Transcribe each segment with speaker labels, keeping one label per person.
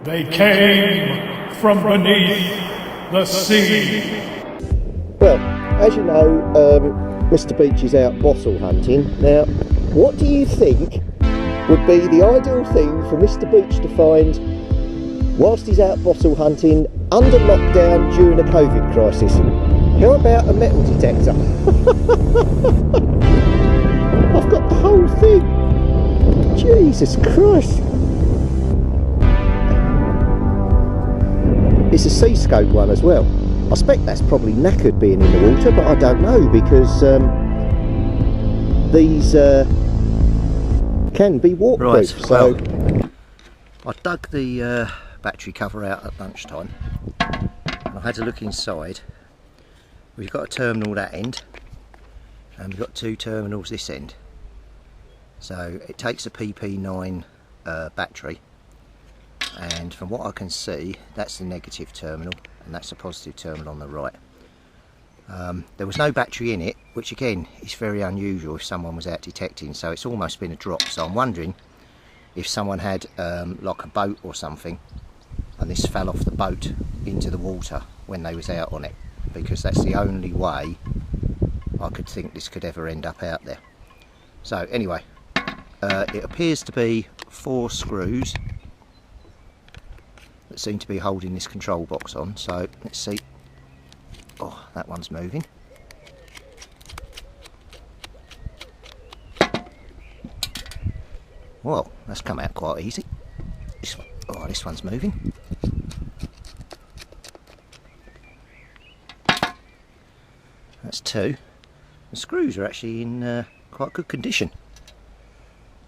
Speaker 1: They came from beneath the sea.
Speaker 2: Well, as you know, Mr. Beach is out bottle hunting. Now, what do you think would be the ideal thing for Mr. Beach to find whilst he's out bottle hunting under lockdown during a COVID crisis? How about a metal detector? I've got the whole thing. Jesus Christ. It's a sea scope one as well. I expect that's probably knackered being in the water, but I don't know, because these can be waterproof.
Speaker 3: Right,
Speaker 2: so
Speaker 3: well, I dug the battery cover out at lunchtime. I had a look inside. We've got a terminal that end, and we've got two terminals this end. So it takes a PP9 battery, and from what I can see, that's the negative terminal and that's the positive terminal on the right. There was no battery in it, which again is very unusual if someone was out detecting, so it's almost been a drop. So I'm wondering if someone had like a boat or something and this fell off the boat into the water when they was out on it, because that's the only way I could think this could ever end up out there. So anyway, it appears to be 4 screws that seem to be holding this control box on. So let's see. Oh, that one's moving. Well, that's come out quite easy. This one, oh, this one's moving. That's 2. The screws are actually in quite good condition.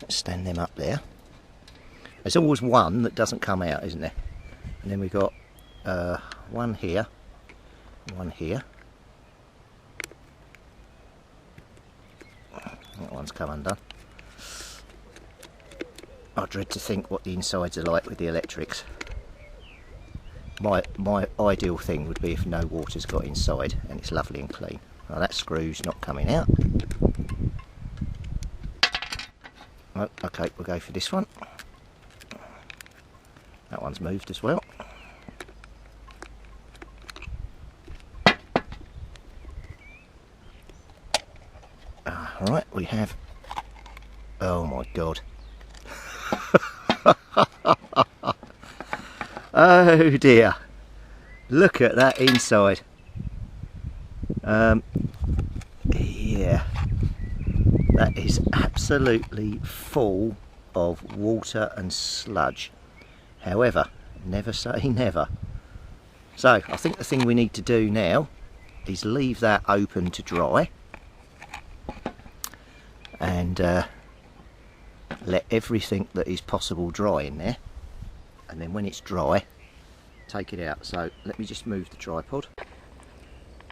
Speaker 3: Let's stand them up there. There's always one that doesn't come out, isn't there? And then we've got one here, one here. That one's come undone. I dread to think what the insides are like with the electrics. My ideal thing would be if no water's got inside and it's lovely and clean. Well, that screw's not coming out. Oh, okay, we'll go for this one. That one's moved as well. Right, we have... Oh my God. Oh dear. Look at that inside. Yeah. That is absolutely full of water and sludge. However, never say never. So I think the thing we need to do now is leave that open to dry, and let everything that is possible dry in there, and then when it's dry, take it out. So let me just move the tripod.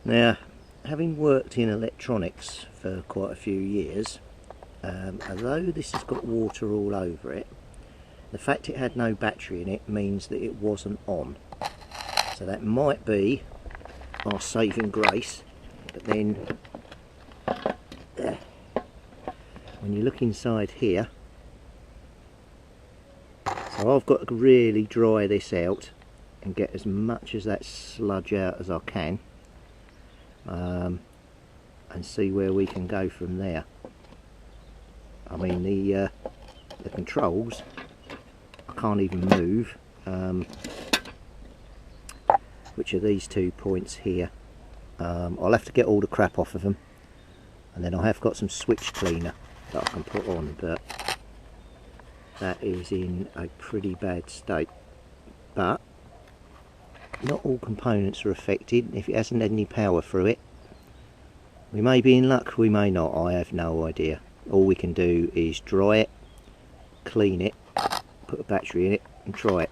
Speaker 3: Now, having worked in electronics for quite a few years, although this has got water all over it, the fact it had no battery in it means that it wasn't on. So that might be our saving grace. But then when you look inside here, so I've got to really dry this out and get as much of that sludge out as I can, and see where we can go from there. I mean, the controls I can't even move, which are these 2 points here. I'll have to get all the crap off of them, and then I have got some switch cleaner that I can put on, but that is in a pretty bad state. But not all components are affected. If it hasn't had any power through it, we may be in luck, we may not, I have no idea. All we can do is dry it, clean it, put a battery in it and try it.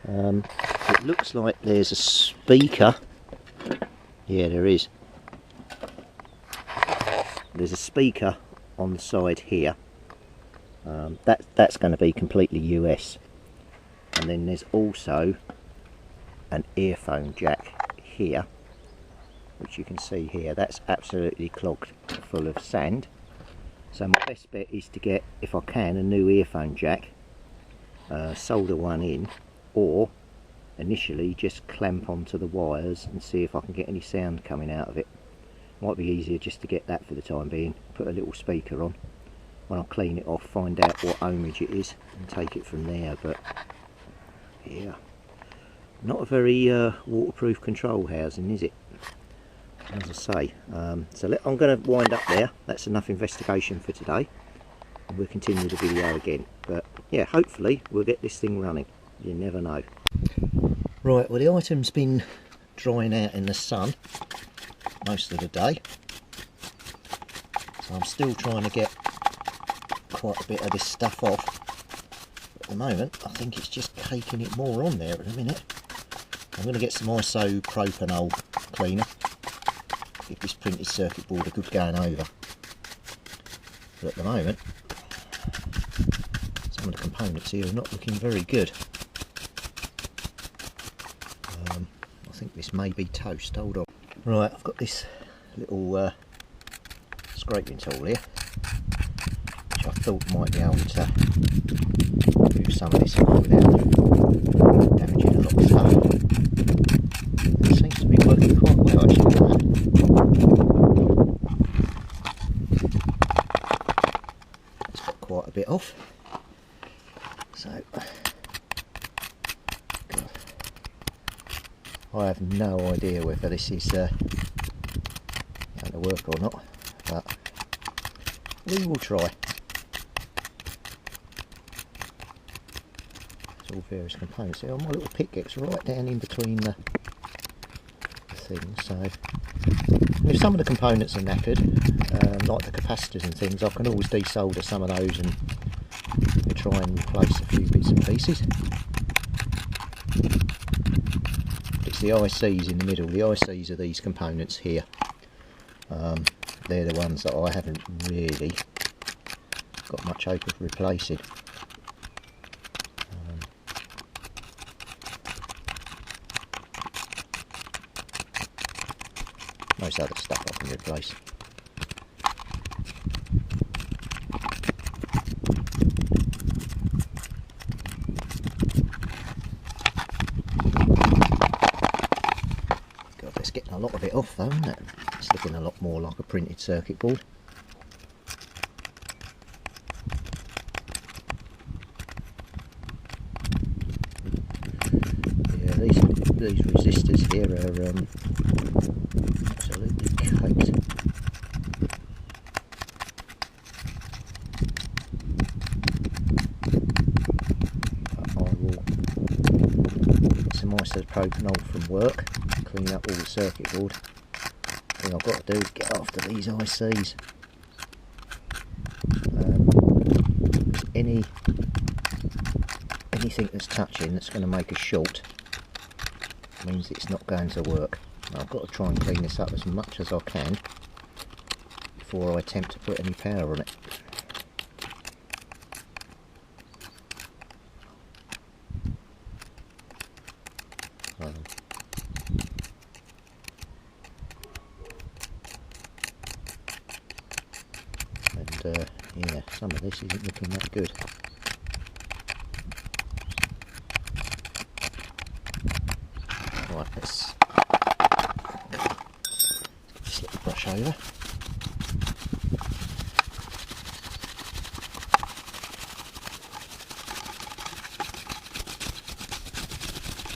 Speaker 3: It looks like there's a speaker. Yeah, there is. There's a speaker on the side here. That's going to be completely US. And then there's also an earphone jack here, which you can see here. That's absolutely clogged full of sand. So my best bet is to get, if I can, a new earphone jack, solder one in, or initially just clamp onto the wires and see if I can get any sound coming out of it. Might be easier just to get that for the time being, put a little speaker on. When I clean it off, find out what ohmage it is and take it from there. But yeah, not a very waterproof control housing, is it? As I say, so I'm going to wind up there. That's enough investigation for today, and we'll continue the video again. But yeah, hopefully we'll get this thing running. You never know. Right, well, the item's been drying out in the sun most of the day, so I'm still trying to get quite a bit of this stuff off. At the moment, I think it's just caking it more on there at the minute. I'm going to get some isopropanol cleaner, give this printed circuit board a good going over. But at the moment, some of the components here are not looking very good. I think this may be toast. Hold on. Right, I've got this little scraping tool here, which I thought might be able to move some of this off without damaging a lot of stuff. It seems to be working quite well actually. It's got quite a bit off. So, I have no idea whether this is going to work or not, but we will try. It's all various components. See, my little pick gets right down in between the things, so if some of the components are knackered, like the capacitors and things, I can always desolder some of those and try and replace a few bits and pieces. It's the ICs in the middle. The ICs are these components here. They're the ones that I haven't really got much hope of replacing. Most other stuff I can replace. God, that's getting a lot of it off though, isn't it? It's looking a lot more like a printed circuit board. Yeah, these resistors here are absolutely caked. But I will get some isopropanol from work, clean up all the circuit board. The thing I've got to do is get after these ICs. Anything that's touching that's going to make a short means it's not going to work. Now, I've got to try and clean this up as much as I can before I attempt to put any power on it. Yeah, some of this isn't looking that good. Right, let's get this little brush over.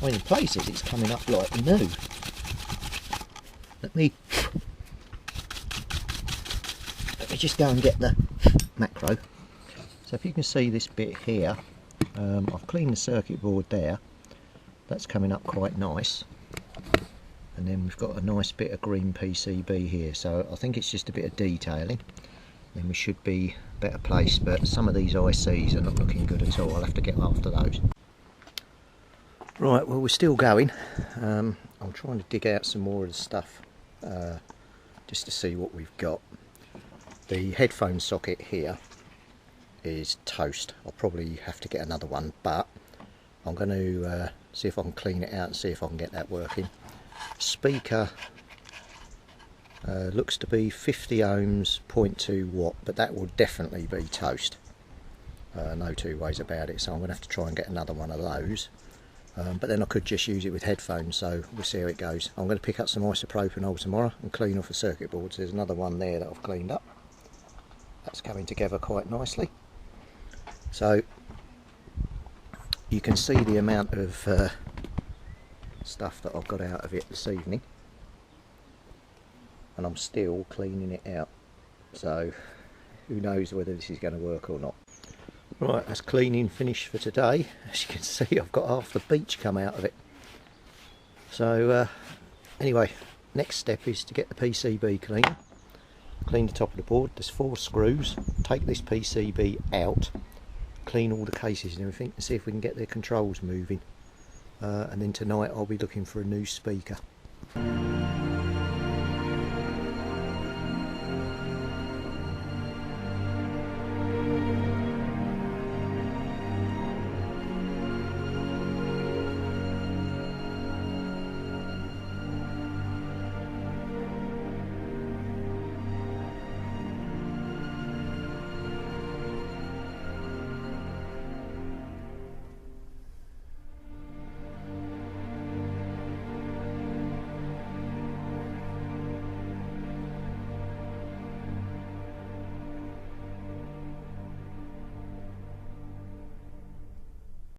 Speaker 3: Well, in places it's coming up like new. Let me just go and get the macro. So if you can see this bit here, I've cleaned the circuit board there. That's coming up quite nice, and then we've got a nice bit of green PCB here, so I think it's just a bit of detailing, then we should be better placed. But some of these ICs are not looking good at all. I'll have to get after those. Right, well, we're still going. I'm trying to dig out some more of the stuff just to see what we've got. The headphone socket here is toast. I'll probably have to get another one, but I'm going to see if I can clean it out and see if I can get that working. Speaker looks to be 50 ohms, 0.2 watt, but that will definitely be toast. No two ways about it, so I'm going to have to try and get another one of those. but then I could just use it with headphones, so we'll see how it goes. I'm going to pick up some isopropanol tomorrow and clean off the circuit boards. There's another one there that I've cleaned up. That's coming together quite nicely. So you can see the amount of stuff that I've got out of it this evening, and I'm still cleaning it out, so who knows whether this is going to work or not. Right, that's cleaning finished for today. As you can see, I've got half the beach come out of it. So anyway, next step is to get the PCB clean. Clean the top of the board. There's 4 screws. Take this PCB out, clean all the cases and everything, and see if we can get the controls moving. And then tonight I'll be looking for a new speaker.